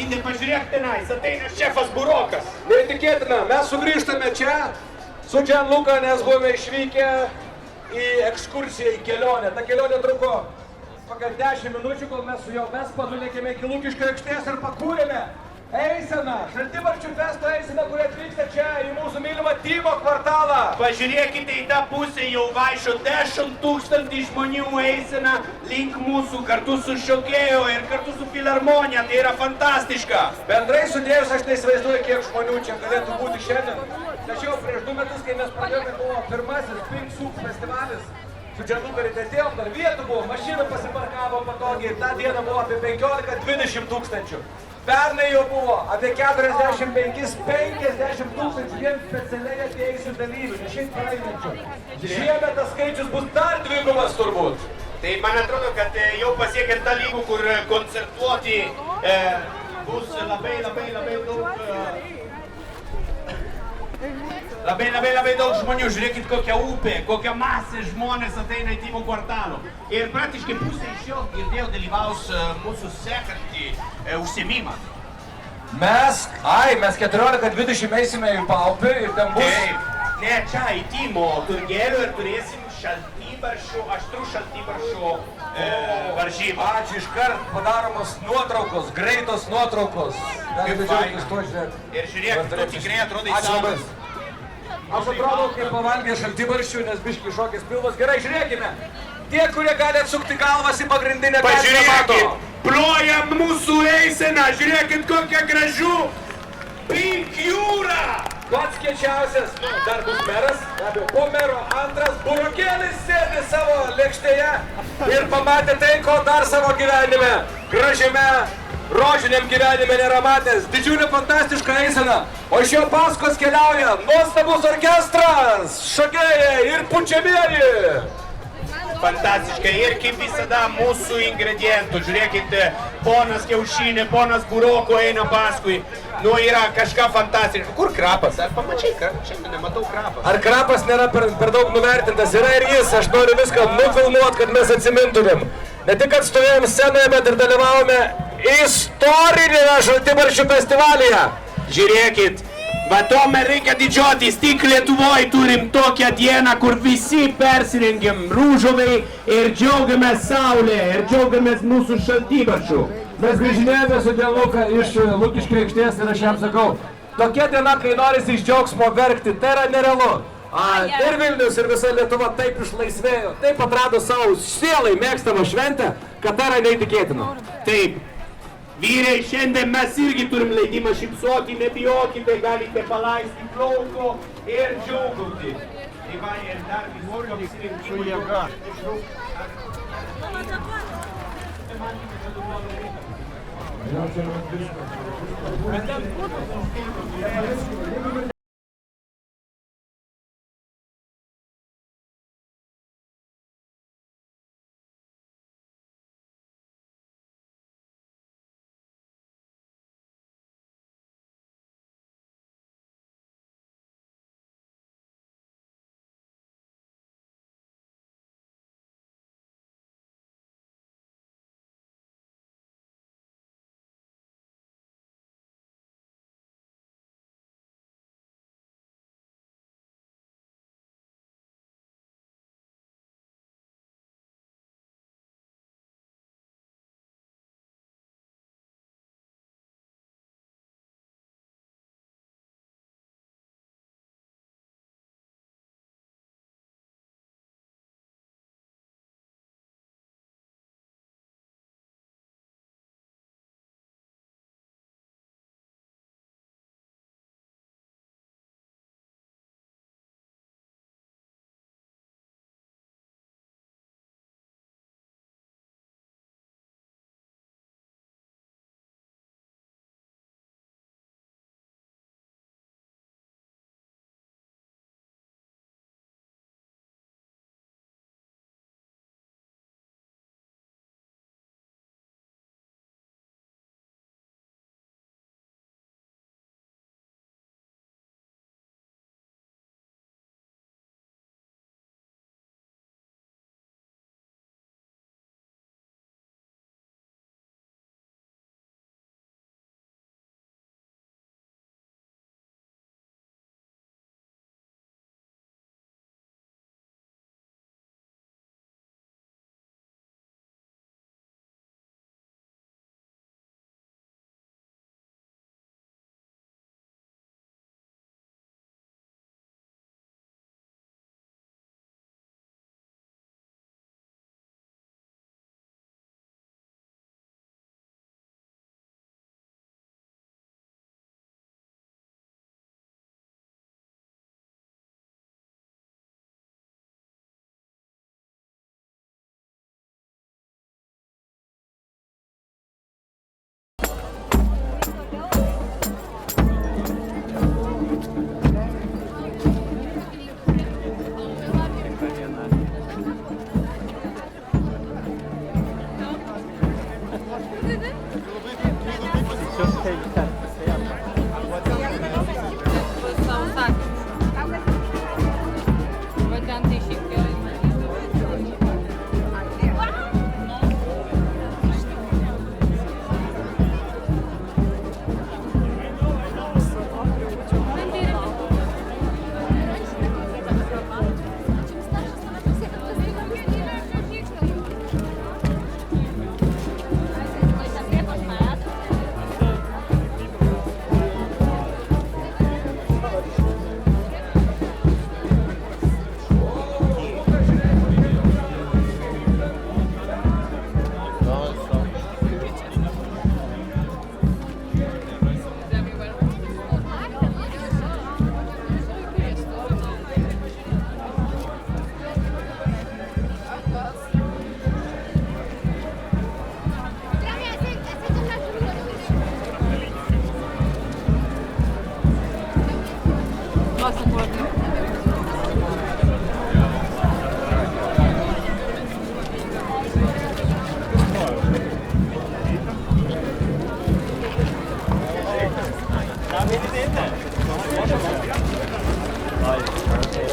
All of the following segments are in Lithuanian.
Inde, pažiūrėk tenais, ateina šefas Burokas. Neįtikėtina, mes sugrįžtame čia su Gianluca, nes buvome išvykę į ekskursiją, į kelionę. Ta kelionė truko kokią 10 minučių, kol mes su juo padulėkėme iki Lukiškių aikštės ir pakūrėme eiseną, Šaltibarščių festo eiseną, kuri atvyksta čia į mūsų mylimą Tymo kvartalą. Pažiūrėkite į tą pusę, jau vaikšto 10 000 žmonių eisena link mūsų kartu su šokėjo ir kartu su filharmonija. Tai yra fantastiška. Bendrai sudėjus aš neįsivaizduoju, kiek žmonių čia galėtų būti šiandien. Tačiau prieš 2 metus, kai mes pradėjome, buvo pirmasis Pink Soup festivalis. Su Gianluca atėjom, dar vietų buvo, mašina pasiparkavo patogiai, tą dieną buvo apie 15-20 tūkstančių. Pernai jau buvo apie 45-50 tūkstančių vien specialiai atėjusių dalyvių, ne šiaip praeinančių. Šiemet tas skaičius bus dar dvigubas turbūt. Tai man atrodo, kad jau pasiekėm tą lygų, kur koncertuoti bus labai daug žmonių. Žiūrėkit, kokia upė, kokia masė žmonės ateina į Tymo kvartalą. Ir praktiškai pusė iš jo, girdėjau, dalyvaus mūsų sekantį užsiėmimą. Mes 14-20 eisime į Paupį ir ten bus... Taip, ne, čia į Tymo turgelių ir turėsim aštrų šaltibarščių varžybą. Ačiū, iškart padaromos nuotraukos, greitos nuotraukos. Kaip faina. Ir žiūrėk, tu tikrai atrodai savas. Aš atrodau, kaip pavalgė šaltibarščių, nes biškai šokės pilvas. Gerai, žiūrėkime. Tie, kurie gali atsukti galvas į pagrindinę gatvę, mato. Plojam mūsų eiseną, žiūrėkit, kokia gražu Pink jūra. Pats kiečiausias, dar bus meras, po mero antras burokėlis sėdi savo lėkštėje ir pamatė tai, ko dar savo gyvenime, gražiame, rožiniam gyvenime nėra matęs. Didžiulė fantastiška eisena, o iš jo paskos keliauja nuostabus orkestras, šokėjai ir pučiamieji. Fantastiškai ir kaip visada mūsų ingredientų. Žiūrėkit, ponas kiaušinė, ponas buroko eina paskui. Nu, yra kažką fantastiško. Kur krapas? Ar pamačiai, kad šiandien nematau krapas? Ar krapas nėra per daug nuvertintas? Yra ir jis. Aš noriu viską nufilmuot, kad mes atsimintumėm. Ne tik kad stovėjom scenoje, bet ir dalyvavome istorinėje Šaltibarščių festivalyje. Žiūrėkit, va tome reikia didžiuotis. Tik Lietuvoj turim tokią dieną, kur visi persirengiam rūžovai ir džiaugiamės saulė ir džiaugiamės mūsų Šaltibarščių. Mes grįžinėjome su Gianluca iš Lukiškių aikštės ir aš jam sakau, tokia diena, kai norisi iš džiaugsmo verkti, tai yra nerealu. Ir Vilnius, ir visa Lietuva taip išlaisvėjo, taip atrado savo sielai mėgstamą šventę, kad tai yra neįtikėtina. Taip, vyrai, šiandien mes irgi turim leidimą šypsoti, nebijokite, galite palaisti plauko ir džiaugauti. Tai va, ir dar visokio apsirinkimų jėga.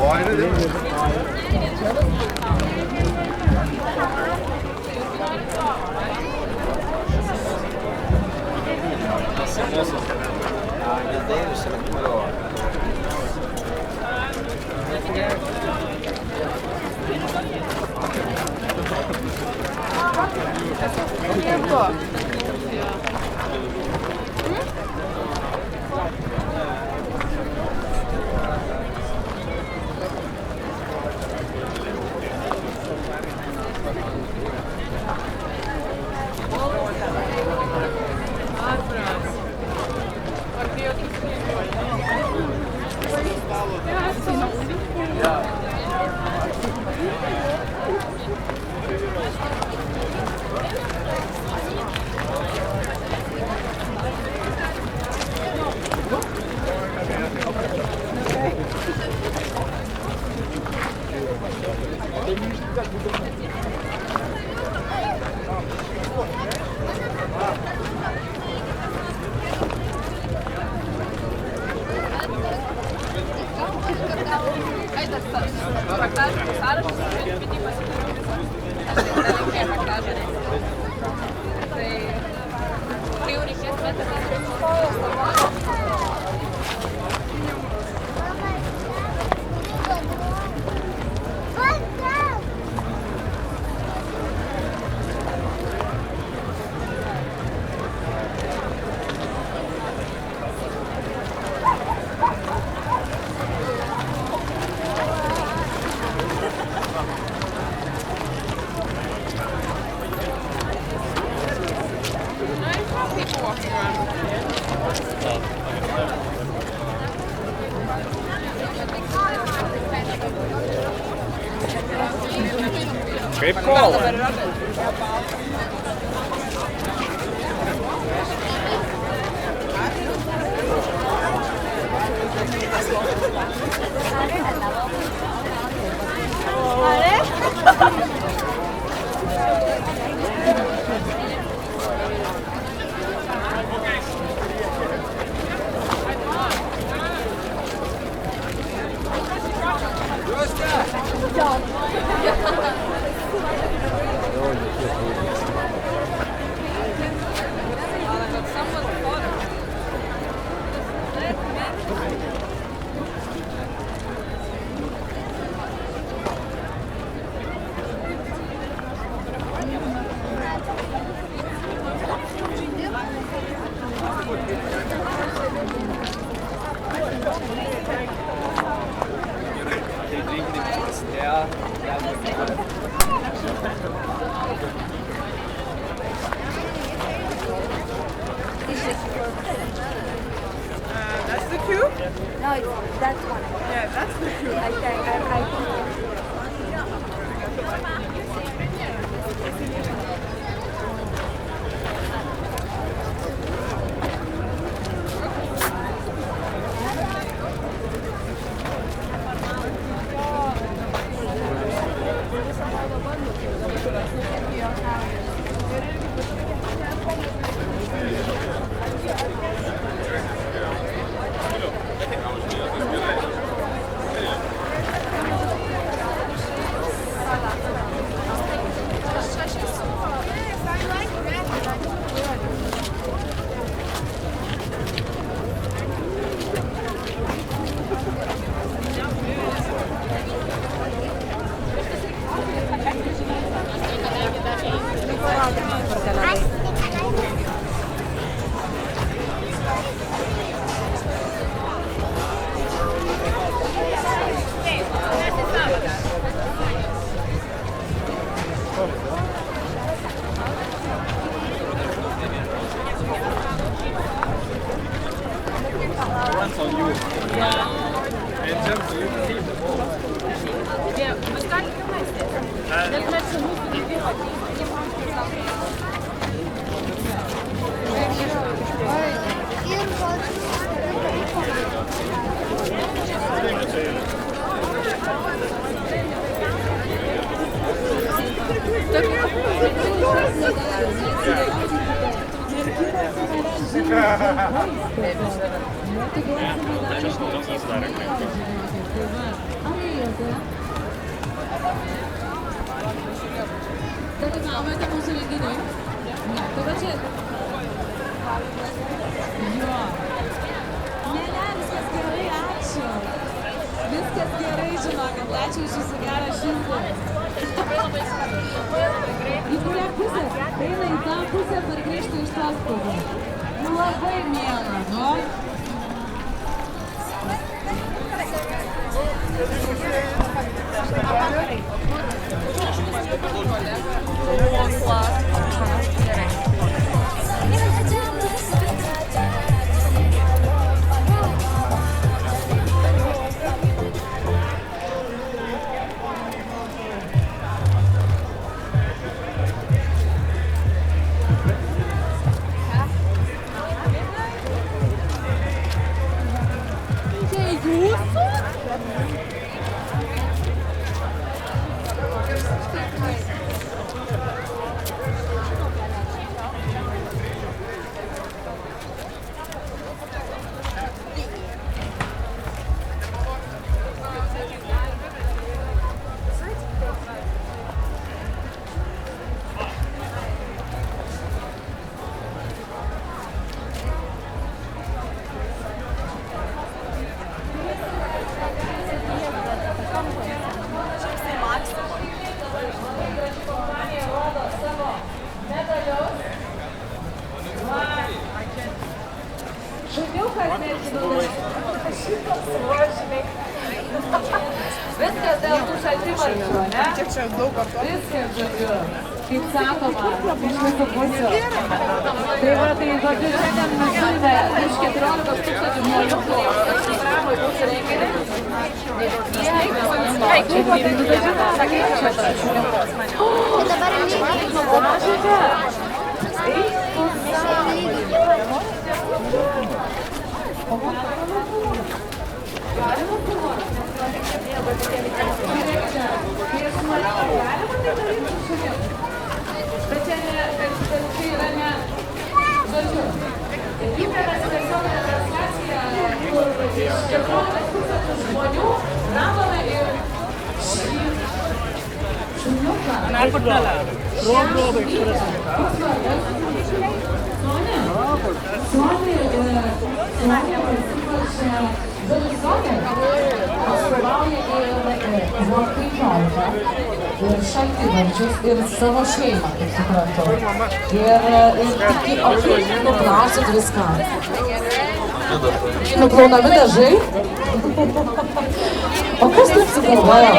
O ayrı değil mi? Kaip kola? That's the coup? No, that's one. Yeah, that's the coup. I think. on you. And just for you to see the ball. Dalyvaujate mūsų renginį? Ne, tai va čia. Jo. Ne, viskas gerai, ačiū. Viskas gerai, žinokit, ačiū už jūsų gerą širdį. Į kurią pusę? Eina į tą pusę, pargrįžti iš tos pusės. Nu labai miela, nu. Viskas dėl tų šaltimarkių, ne? Viskas žodžiu. Kaip sakoma, iš visų pusių. Tai va, tai žodžiu, šiandien mes turime iš 14 000 žmonių, kurie užsikravo į mūsų renginį. Bet čia yra ne, žodžiu, įprėmės tiesioginė transliacija, kur iš 14 000 žmonių radome ir šį šuniuką. Atstovauja ir šaltibarčius, ir savo šeimą, kaip suprantu. Ir nuklausit viską. Nuplaunami dažai? O kas taip sugalvojo?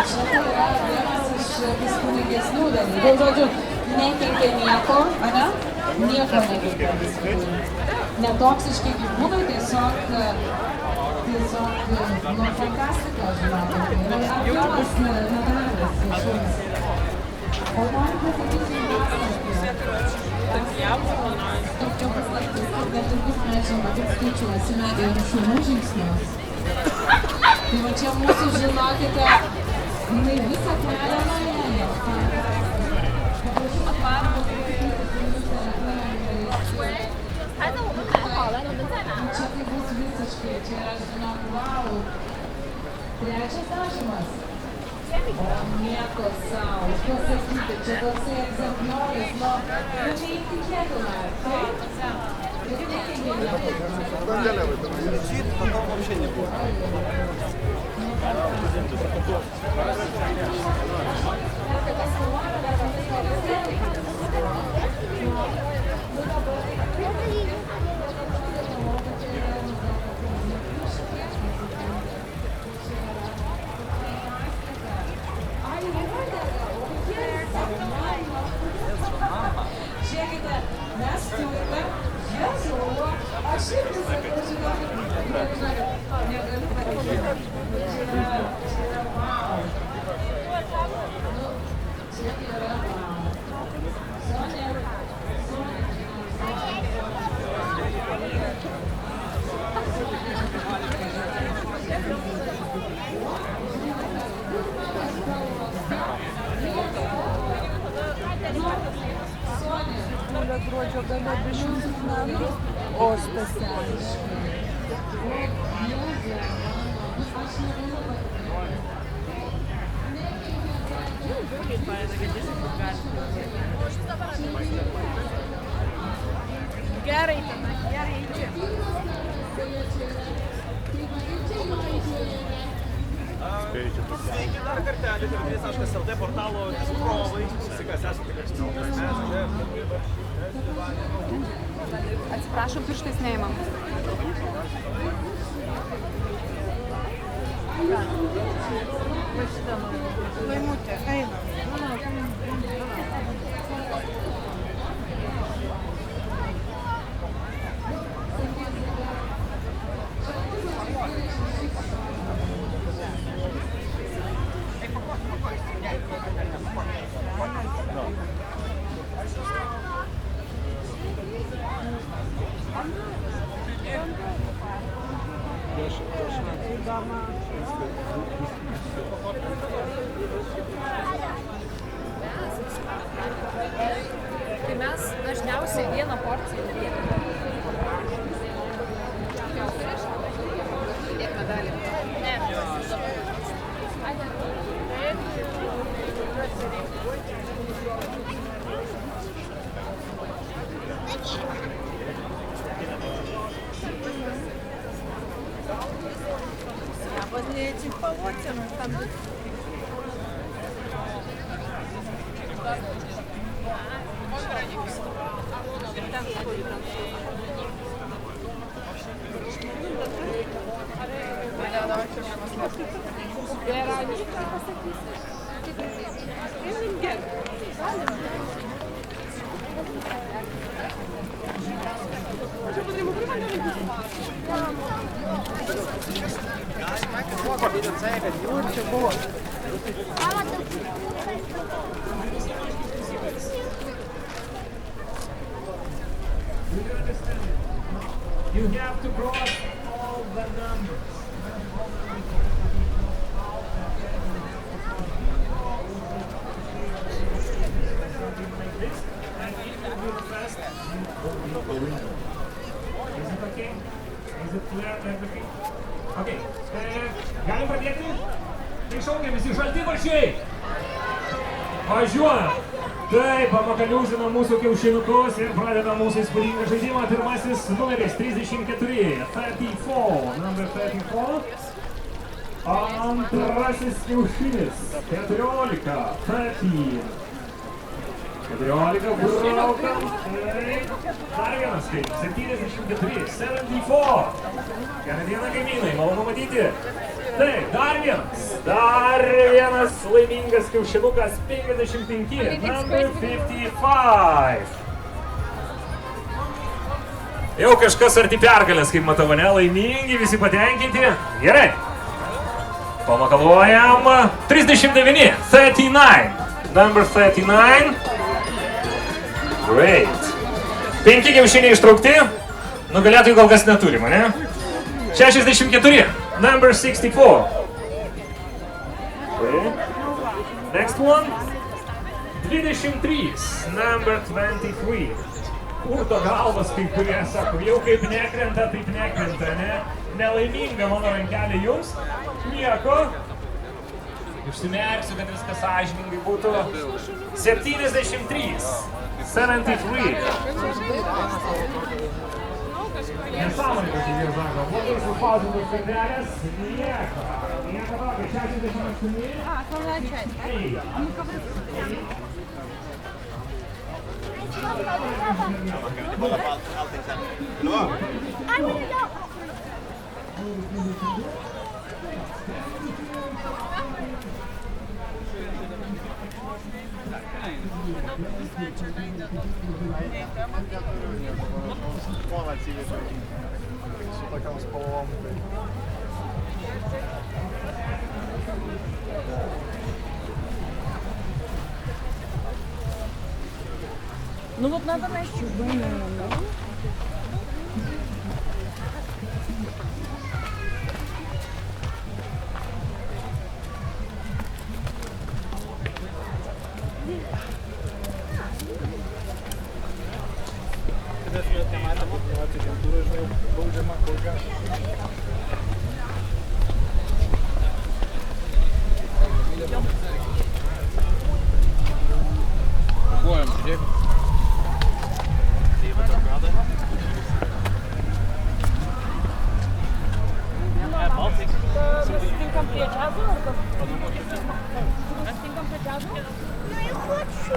Čia yra vienas iš įspūdingesnių dalykų. Žodžiu, nekenkia nieko, ane? Nieko nekenkia. Netoksiški gyvūnai, tiesiog, nu, fantastika, žinokit. Ir apjomas nedarbas šunis. O noriu pasakyti tokia paslaptis, kad turbūt mes čia matyt skaičiuosime ir šunų žingsnius. Tai va čia mūsų, žinokite, jinai visą kelią nuėjo. Čia tai bus visiškai, čia yra, žinok, wow. Trečias dažymas. O nieko sau, pasakyti, čia toksai egzempliorius, nu neįtikėtina, taip? Ir Летит, потом вообще не будет. yra gruodžio gale 200 metų, o speciališkai. Gerai, gerai, čia. Sveiki dar kartelį, TV3.lt portalo žiūrovai, visi kas esate kažkas. Atsiprašom, pirštais neįmam. Laimutė, eina. Tai mes dažniausiai vieną porciją liekame. Tiek medalį. Ne. Возле этих полотен там... You have to cross all the numbers. Like this, and if you do it fast, is it okay? Is it clear everything? Okay. Galim pradėti? Tai šaukiam visi šaltibarščiai. Važiuojam. Taip, pamakaliūzina mūsų kiaušinukus ir pradeda mūsų įspūdingą žaidimą. Pirmasis numeris 34, 34, number 34. Antrasis kiaušinis, 14, 13. 14, braukam. Taip, dar vienas kaip, 74, 74. Gerą dieną, kaimynai, malonu matyti. Taip, dar vienas laimingas kiaušinukas, 55, number 55. Jau kažkas arti pergalės, kaip matau, ne, laimingi, visi patenkinti. Gerai. Pamakaluojam, 39, 39, number 39. Great. 5 kiaušiniai ištraukti, nugalėtojų kol kas neturim, ne? 64, number 64. Okay. Next one. 23, number 23. Urto galvas, kai kurie sako, jau kaip nekrenta, taip nekrenta, ne? Nelaiminga mano rankelė jums. Nieko. Užsimerksiu, kad viskas sąžiningai būtų. 73, 73. Nesąmonė, kad jie sako, buvo suspaudintos kartelės, nieko tokio, Žmona atsivežė su tokiam spalvom. Ну вот надо найти банана. žmonės net nematė, kaip agentūra, žinai, baudžiama. Kojom, žiūrėk. Susitinkam prie džiazo ar kas? Susitinkam prie džiazo? Nu, eu хочу.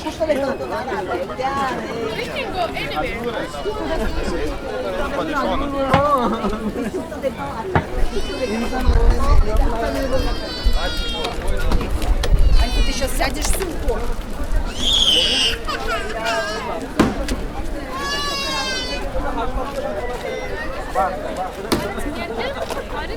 Parece legal. Ань, ты сейчас сядешь в сумку. Hadi